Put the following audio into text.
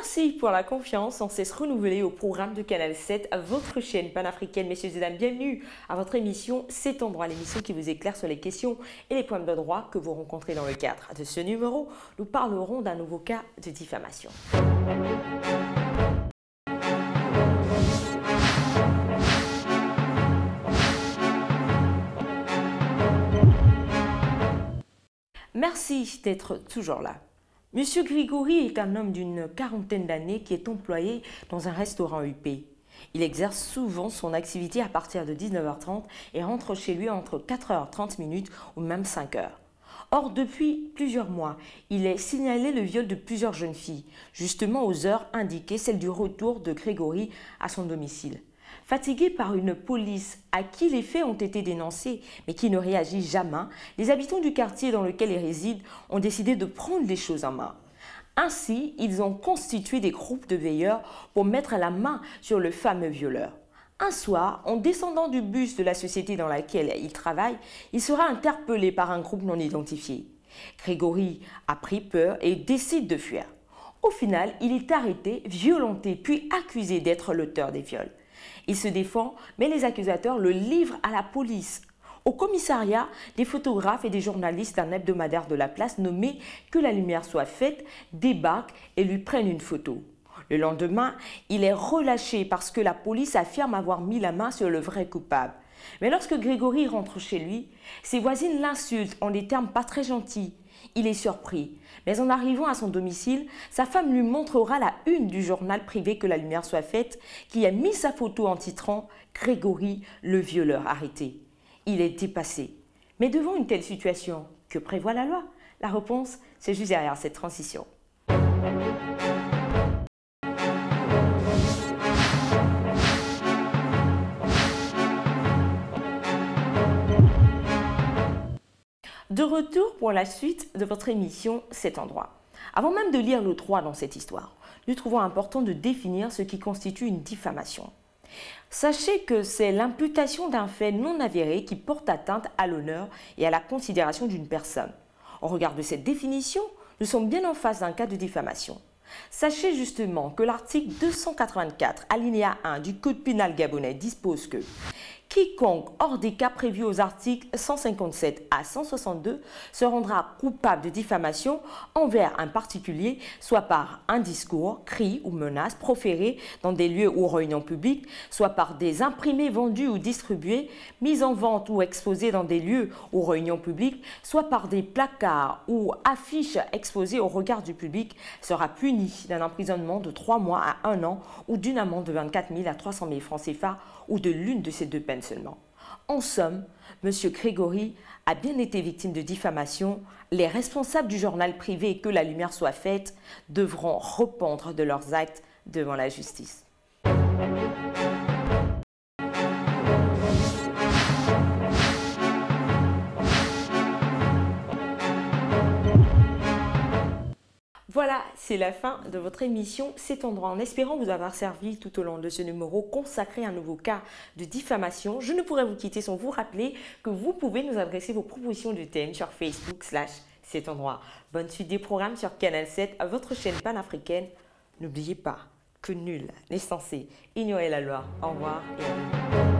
Merci pour la confiance sans cesse renouvelée au programme de Canal 7, votre chaîne panafricaine. Messieurs et dames, bienvenue à votre émission Cet endroit, l'émission qui vous éclaire sur les questions et les points de droit que vous rencontrez dans le cadre de ce numéro. Nous parlerons d'un nouveau cas de diffamation. Merci d'être toujours là. Monsieur Grégory est un homme d'une quarantaine d'années qui est employé dans un restaurant huppé. Il exerce souvent son activité à partir de 19h30 et rentre chez lui entre 4h30 ou même 5h. Or, depuis plusieurs mois, il est signalé le viol de plusieurs jeunes filles, justement aux heures indiquées, celle du retour de Grégory à son domicile. Fatigués par une police à qui les faits ont été dénoncés, mais qui ne réagit jamais, les habitants du quartier dans lequel ils résident ont décidé de prendre les choses en main. Ainsi, ils ont constitué des groupes de veilleurs pour mettre la main sur le fameux violeur. Un soir, en descendant du bus de la société dans laquelle il travaille, il sera interpellé par un groupe non identifié. Grégory a pris peur et décide de fuir. Au final, il est arrêté, violenté, puis accusé d'être l'auteur des viols. Il se défend, mais les accusateurs le livrent à la police. Au commissariat, des photographes et des journalistes d'un hebdomadaire de la place nommé Que la lumière soit faite débarquent et lui prennent une photo. Le lendemain, il est relâché parce que la police affirme avoir mis la main sur le vrai coupable. Mais lorsque Grégory rentre chez lui, ses voisines l'insultent en des termes pas très gentils. Il est surpris, mais en arrivant à son domicile, sa femme lui montrera la une du journal privé Que la lumière soit faite, qui a mis sa photo en titrant « Grégory, le violeur arrêté ». Il est dépassé. Mais devant une telle situation, que prévoit la loi? La réponse, c'est juste derrière cette transition. De retour pour la suite de votre émission Cet endroit. Avant même de lire le droit dans cette histoire, nous trouvons important de définir ce qui constitue une diffamation. Sachez que c'est l'imputation d'un fait non avéré qui porte atteinte à l'honneur et à la considération d'une personne. Au regard de cette définition, nous sommes bien en face d'un cas de diffamation. Sachez justement que l'article 284, alinéa 1 du Code pénal gabonais dispose que quiconque, hors des cas prévus aux articles 157 à 162, se rendra coupable de diffamation envers un particulier, soit par un discours, cri ou menace proféré dans des lieux ou réunions publiques, soit par des imprimés vendus ou distribués, mis en vente ou exposés dans des lieux ou réunions publiques, soit par des placards ou affiches exposées au regard du public, sera puni d'un emprisonnement de 3 mois à 1 an ou d'une amende de 24 000 à 300 000 francs CFA ou de l'une de ces deux peines seulement. En somme, M. Grégory a bien été victime de diffamation. Les responsables du journal privé Que la lumière soit faite devront répondre de leurs actes devant la justice. Voilà, c'est la fin de votre émission Cet endroit. En espérant vous avoir servi tout au long de ce numéro consacré à un nouveau cas de diffamation, je ne pourrais vous quitter sans vous rappeler que vous pouvez nous adresser vos propositions de thèmes sur Facebook/Cet endroit. Bonne suite des programmes sur Canal 7, à votre chaîne panafricaine. N'oubliez pas que nul n'est censé ignorer la loi. Au revoir et à bientôt.